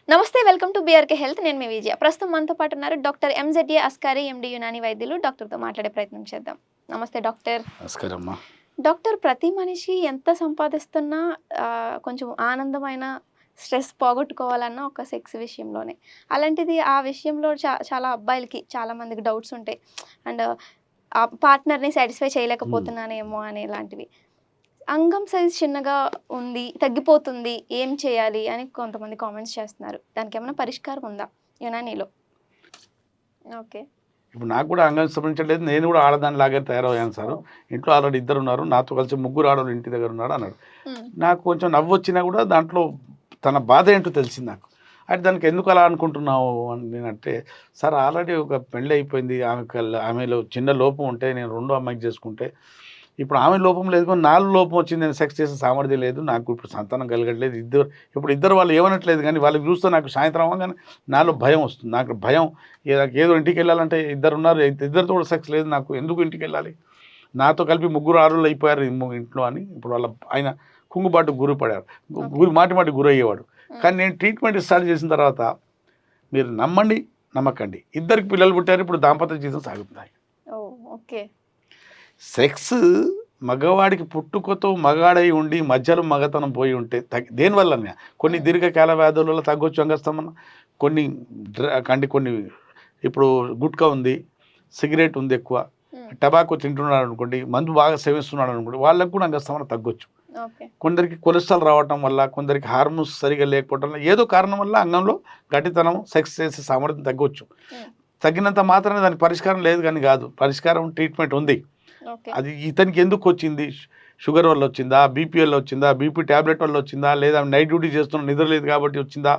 నమస్తే welcome to BRK health. నేను మీ విజయ. ప్రస్తుతం మనతో పాటు ఉన్నారు డాక్టర్ ఎంజెడ్ఏ అస్కారి ఎండి యునాని వైద్యులు. డాక్టర్తో మాట్లాడే ప్రయత్నం చేద్దాం. నమస్తే డాక్టర్. నమస్కారం అమ్మా. డాక్టర్, ప్రతి మనిషి ఎంత సంపాదిస్తున్నా కొంచెం ఆనందమైన స్ట్రెస్ పోగొట్టుకోవాలన్న ఒక సెక్స్ విషయంలోనే. అలాంటిది ఆ విషయంలో చాలా అబ్బాయిలకి చాలా మందికి డౌట్స్ ఉంటాయి. అండ్ ఆ పార్ట్నర్ని సాటిస్ఫై చేయలేకపోతున్నానేమో అనే ఇలాంటివి. అంగం సైజ్ చిన్నగా ఉంది, తగ్గిపోతుంది, ఏం చేయాలి అని కొంతమంది కామెంట్స్ చేస్తున్నారు. దానికేమైనా పరిష్కారం ఉందా యునానీలో? ఓకే. ఇప్పుడు నాకు కూడా అంగం సంబంధించలేదు. నేను కూడా ఆడదానిలాగే తయారయ్యాను సార్. ఇంట్లో ఆల్రెడీ ఇద్దరు ఉన్నారు, నాతో కలిసి ముగ్గురు ఆడవాళ్ళు ఇంటి దగ్గర ఉన్నారు అన్నాడు. నాకు కొంచెం నవ్వు వచ్చినా కూడా దాంట్లో తన బాధ ఏంటో తెలిసింది నాకు. అంటే దానికి ఎందుకు అలా అనుకుంటున్నావు అని నేనంటే, సార్ ఆల్రెడీ ఒక పెళ్ళి అయిపోయింది, ఆమెలో చిన్న లోపం ఉంటే నేను రెండో అమ్మాయికి చేసుకుంటే, ఇప్పుడు ఆమె లోపం లేదు కానీ నాలో లోపం వచ్చింది, నేను సెక్స్ చేసే సామర్థ్యం లేదు, నాకు ఇప్పుడు సంతానం కలగట్లేదు. ఇద్దరు వాళ్ళు ఏమనట్లేదు కానీ వాళ్ళకి చూస్తే నాకు సాయంత్రం అవ్వగానే నాలో భయం వస్తుంది. నాకు భయం, ఏదో ఇంటికి వెళ్ళాలంటే ఇద్దరు ఉన్నారు, ఇద్దరితో కూడా సెక్స్ లేదు, నాకు ఎందుకు ఇంటికి వెళ్ళాలి, నాతో కలిపి ముగ్గురు ఆరులు అయిపోయారు ఇంట్లో అని. ఇప్పుడు ఆయన కుంగుబాటు గురిపడారు, మాటి గురయ్యేవాడు. కానీ నేను ట్రీట్మెంట్ స్టార్ట్ చేసిన తర్వాత మీరు నమ్మండి నమ్మకండి, ఇద్దరికి పిల్లలు పుట్టారు, ఇప్పుడు దాంపత్య జీవితం సాగుతున్నాయి. ఓకే. సెక్స్ మగవాడికి పుట్టుకతో మగాడై ఉండి మధ్యలో మగతనం పోయి ఉంటే దేనివల్ల కొన్ని దీర్ఘకాల వ్యాధుల వల్ల తగ్గొచ్చు అంగస్తంభన, కొన్ని ఇప్పుడు గుట్కా ఉంది, సిగరెట్ ఉంది, ఎక్కువ టబాకో తింటున్నాడు అనుకోండి, మందు బాగా సేవిస్తున్నాడు అనుకోండి, వాళ్ళకు కూడా అంగస్తంభన తగ్గొచ్చు. కొందరికి కొలెస్ట్రాల్ రావటం వల్ల, కొందరికి హార్మోన్స్ సరిగా లేకపోవడం వల్ల, ఏదో కారణం వల్ల అంగంలో గట్టితనం, సెక్స్ చేసే సామర్థ్యం తగ్గొచ్చు. తగ్గినంత మాత్రమే దానికి పరిష్కారం లేదు కానీ కాదు, పరిష్కారం ట్రీట్మెంట్ ఉంది. అది ఇతనికి ఎందుకు వచ్చింది, షుగర్ వల్ల వచ్చిందా, బీపీ వల్ల వచ్చిందా, బీపీ ట్యాబ్లెట్ వల్ల వచ్చిందా, లేదా నైట్ డ్యూటీ చేస్తున్న నిద్ర లేదు కాబట్టి వచ్చిందా,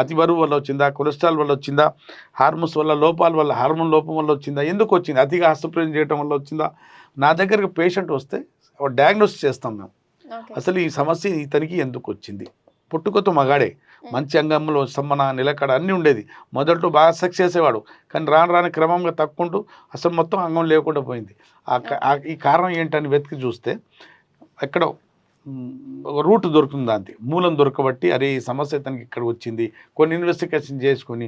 అతి బరువు వల్ల వచ్చిందా, కొలెస్ట్రాల్ వల్ల వచ్చిందా, హార్మోన్స్ వల్ల లోపాల వల్ల, హార్మోన్ లోపం వల్ల వచ్చిందా, ఎందుకు వచ్చింది, అతిగా హస్తప్రయోగం చేయడం వల్ల వచ్చిందా. నా దగ్గరకు పేషెంట్ వస్తే డయాగ్నోస్ చేస్తాం మేము, అసలు ఈ సమస్య ఇతనికి ఎందుకు వచ్చింది. పుట్టుకతో మగాడే, మంచి అంగంలో స్తంభన నిలకడ అన్నీ ఉండేది, మొదట్లో బాగా సెక్స్ చేసేవాడు, కానీ రాను క్రమంగా తక్కుంటూ అసలు మొత్తం అంగం లేకుండా పోయింది. ఈ కారణం ఏంటని వెతికి చూస్తే ఎక్కడో రూట్ దొరుకుతుంది, దానికి మూలం దొరకబట్టి అరే ఈ సమస్య తనకి ఇక్కడ వచ్చింది, కొన్ని ఇన్వెస్టిగేషన్ చేసుకొని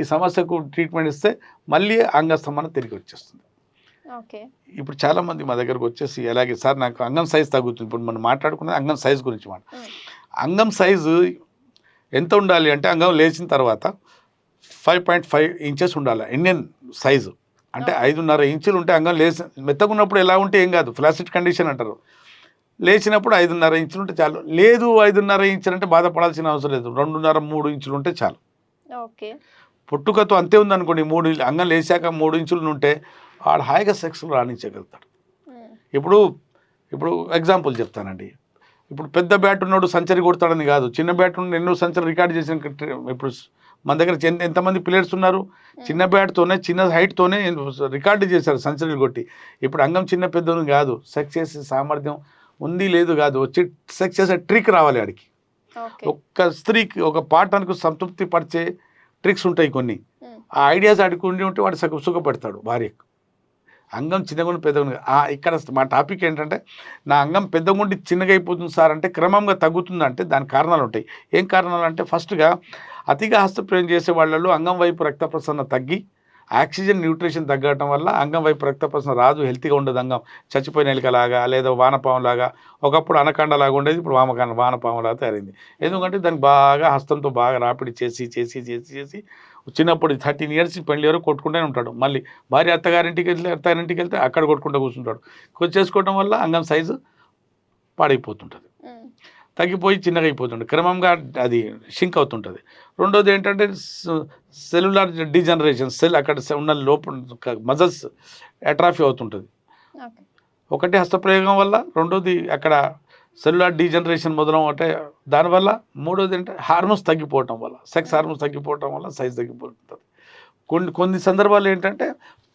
ఈ సమస్యకు ట్రీట్మెంట్ ఇస్తే మళ్ళీ అంగస్తంభన తిరిగి వచ్చేస్తుంది. ఇప్పుడు చాలామంది మా దగ్గరకు వచ్చేసి అలాగే సార్ నాకు అంగం సైజు తగ్గుతుంది, ఇప్పుడు మనం మాట్లాడుకున్నది అంగం సైజు గురించి అంగం సైజు ఎంత ఉండాలి అంటే, అంగం లేచిన తర్వాత 5.5 ఇంచెస్ ఉండాలి ఇండియన్ సైజు, అంటే 5.5 ఇంచులు ఉంటే అంగం మెత్తగున్నప్పుడు ఎలా ఉంటే ఏం కాదు, ఫ్లాసిడ్ కండిషన్ అంటారు. లేచినప్పుడు 5.5 ఇంచులు ఉంటే చాలు. లేదు 5.5 ఇంచులు అంటే బాధపడాల్సిన అవసరం లేదు, 2.5-3 ఇంచులు ఉంటే చాలు. పుట్టుకతో అంతే ఉందనుకోండి, 3 అంగం లేచాక 3 ఇంచులు ఉంటే వాడు హాయిగా సెక్స్లో రాణించగలుగుతాడు. ఇప్పుడు ఎగ్జాంపుల్ చెప్తానండి. ఇప్పుడు పెద్ద బ్యాట్ ఉన్నాడు సెంచరీ కొడతాడని కాదు, చిన్న బ్యాట్ ఉన్న ఎన్నో సెంచరీ రికార్డ్ చేసిన. ఇప్పుడు మన దగ్గర ఎంతమంది ప్లేయర్స్ ఉన్నారు, చిన్న బ్యాట్తోనే చిన్న హైట్తోనే రికార్డు చేశారు సెంచరీలు కొట్టి. ఇప్పుడు అంగం చిన్న పెద్దను కాదు, సెక్స్ చేసే సామర్థ్యం ఉంది లేదు కాదు, వచ్చి సెక్స్ చేసే ట్రిక్ రావాలి ఆడికి. ఒక్క స్త్రీకి ఒక పార్ట్నర్కు సంతృప్తి పరిచే ట్రిక్స్ ఉంటాయి కొన్ని, ఆ ఐడియాస్ ఆడికి ఉండి ఉంటే వాడు సుఖపడతాడు భార్యకు. అంగం చిన్నగుండి పెద్దగుండి, ఇక్కడ మా టాపిక్ ఏంటంటే, నా అంగం పెద్దగుండి చిన్నగా అయిపోతుంది సార్ అంటే క్రమంగా తగ్గుతుంది అంటే దానికి కారణాలు ఉంటాయి. ఏం కారణాలు అంటే, ఫస్ట్గా అతిగా హస్తప్రయోగం చేసే వాళ్ళలో అంగం వైపు రక్త ప్రసరణ తగ్గి ఆక్సిజన్ న్యూట్రిషన్ తగ్గడం వల్ల అంగం వైపు రక్త ప్రసరణ రాదు, హెల్తీగా ఉండదు. అంగం చచ్చిపోయిన ఎలుకలాగా లేదా వానపాములాగా, ఒకప్పుడు అనకండలాగా ఉండేది, ఇప్పుడు వానపాములాగా తయారైంది. ఎందుకంటే దానికి బాగా హస్తంతో బాగా రాపిడి చేసి చిన్నప్పుడు 13 ఇయర్స్ పెళ్లి వరకు కొట్టుకుంటూనే ఉంటాడు. మళ్ళీ భార్య అత్తగారింటికి వెళ్తే అక్కడ కొట్టుకుంటూ కూర్చుంటాడు. చేసుకోవడం వల్ల అంగం సైజు పాడైపోతుంటుంది, తగ్గిపోయి చిన్నగా అయిపోతుంది, క్రమంగా అది షింక్ అవుతుంటుంది. రెండోది ఏంటంటే సెల్యులార్ డిజనరేషన్, అక్కడ ఉన్న లోపల మజిల్స్ అట్రాఫీ అవుతుంటుంది. ఒకటి హస్తప్రయోగం వల్ల, రెండోది అక్కడ సెల్యులార్ డీజనరేషన్ మొదలం అంటే దానివల్ల, మూడోది అంటే హార్మోన్స్ తగ్గిపోవటం వల్ల, సెక్స్ హార్మోన్స్ తగ్గిపోవటం వల్ల సైజ్ తగ్గిపోతుంది. కొన్ని సందర్భాలు ఏంటంటే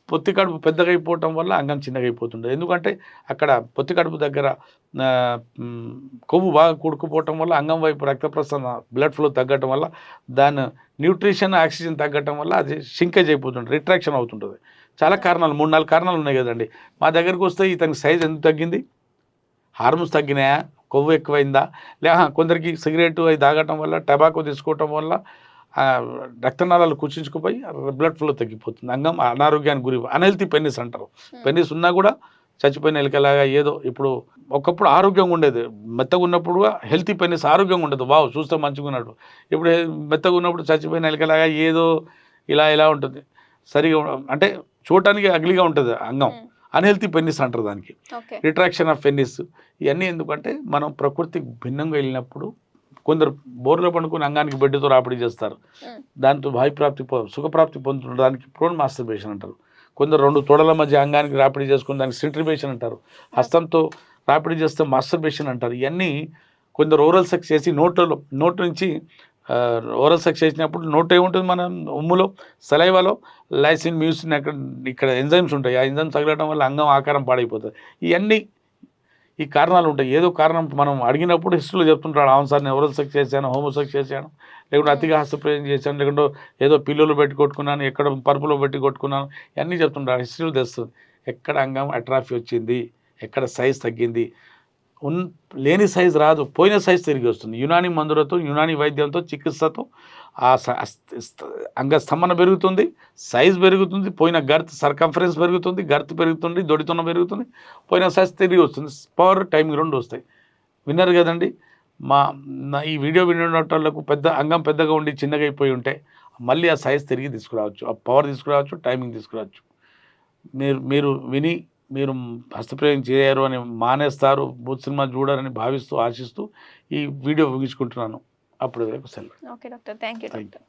పొత్తి కడుపు పెద్దగా అయిపోవటం వల్ల అంగం చిన్నగా అయిపోతుంది. ఎందుకంటే అక్కడ పొత్తి కడుపు దగ్గర కొవ్వు బాగా కూడుకుపోవటం వల్ల అంగం వైపు రక్త ప్రసరణ బ్లడ్ ఫ్లో తగ్గటం వల్ల, దాని న్యూట్రిషన్ ఆక్సిజన్ తగ్గటం వల్ల అది షింకేజ్ అయిపోతుంది, రిట్రాక్షన్ అవుతుంటుంది. చాలా కారణాలు, 3-4 కారణాలు ఉన్నాయి కదండి. మా దగ్గరకు వస్తే ఇతనికి సైజ్ ఎందుకు తగ్గింది, హార్మోన్స్ తగ్గినాయా, కొవ్వు ఎక్కువైందా, కొందరికి సిగరెట్ అవి తాగటం వల్ల, టబాకో తీసుకోవటం వల్ల రక్తనాళాలు కుచించుకుపోయి బ్లడ్ ఫ్లో తగ్గిపోతుంది, అంగం అనారోగ్యానికి గురి, అన్హెల్తీ పెన్నిస్ అంటారు. పెన్నిస్ ఉన్నా కూడా చచ్చిపోయిన ఎలుకలాగా ఏదో. ఇప్పుడు ఒకప్పుడు ఆరోగ్యంగా ఉండేది, మెత్తగా ఉన్నప్పుడు హెల్తీ పెన్నిస్ ఆరోగ్యంగా ఉండదు, వావ్ చూస్తే మంచిగా ఉన్నట్టు. ఇప్పుడు మెత్తగా ఉన్నప్పుడు చచ్చిపోయిన ఎలుకలాగా ఏదో ఇలా ఉంటుంది, సరిగా అంటే చూడటానికి అగ్లీగా ఉంటుంది అంగం. అన్హెల్తీ పెన్నిస్ అంటారు దానికి, రిట్రాక్షన్ ఆఫ్ పెన్నిస్. ఇవన్నీ ఎందుకంటే మనం ప్రకృతికి భిన్నంగా వెళ్ళినప్పుడు కొందరు బోర్లో పండుకుని అంగానికి బెడ్డుతో రాపిడి చేస్తారు, దాంతో వాయుప్రాప్తి సుఖప్రాప్తి పొందడానికి ప్రోన్ మాస్టర్బేషన్ అంటారు. కొందరు 2 తొడల మధ్య అంగానికి రాపిడి చేసుకుని దానికి సెంట్రిబేషన్ అంటారు. హస్తంతో రాపిడి చేస్తే మాస్టర్బేషన్ అంటారు. ఇవన్నీ కొందరు ఓరల్ సెక్స్ చేసి నోట్ నుంచి ఓరల్ సెక్స్ చేసినప్పుడు నోట్ ఏముంటుంది, మన ఉమ్ములో సలైవాలో లైసిన్ మ్యూసిన్ ఇక్కడ ఎంజైమ్స్ ఉంటాయి, ఆ ఎంజైమ్స్ తగలడం వల్ల అంగం ఆకారం పాడైపోతుంది. ఇవన్నీ ఈ కారణాలు ఉంటాయి. ఏదో కారణం మనం అడిగినప్పుడు హిస్టరీలో చెప్తుంటాడు, అవును సార్ నేను ఓరల్ సెక్స్ చేశాను, హోమోసెక్స్ చేశాను, లేకుంటే అతిగా హస్తప్రయోగం చేశాను, లేకుంటే ఏదో పిల్లులు పెట్టి కొట్టుకున్నాను, ఎక్కడ పరుపులో పెట్టి కొట్టుకున్నాను, ఇవన్నీ చెప్తుంటాడు. హిస్టరీలో తెలుస్తుంది ఎక్కడ అంగం అట్రాఫీ వచ్చింది, ఎక్కడ సైజ్ తగ్గింది. లేని సైజ్ రాదు, పోయిన సైజ్ తిరిగి వస్తుంది. యునాని మందులతో, యునాని వైద్యంతో, చికిత్సతో ఆ అంగస్తంభన పెరుగుతుంది, సైజ్ పెరుగుతుంది, పోయిన గర్త్ సర్కంఫరెన్స్ పెరుగుతుంది, గర్త్ పెరుగుతుంది, దొడితనం పెరుగుతుంది, పోయిన సైజ్ తిరిగి వస్తుంది. పవర్ టైమింగ్ 2 వస్తాయి. విన్నారు కదండి. ఈ వీడియో వినడానికి పెద్ద అంగం పెద్దగా ఉండి చిన్నగా అయిపోయి ఉంటే మళ్ళీ ఆ సైజ్ తిరిగి తీసుకురావచ్చు, ఆ పవర్ తీసుకురావచ్చు, టైమింగ్ తీసుకురావచ్చు. మీరు విని మీరు హస్తప్రయోగం చేయరు అని మానేస్తారు, బూత్ సినిమా చూడాలని భావిస్తూ ఆశిస్తూ ఈ వీడియో ముగించుకుంటున్నాను. అప్పుడు వరకు సెలవు. Okay doctor, thank you doctor.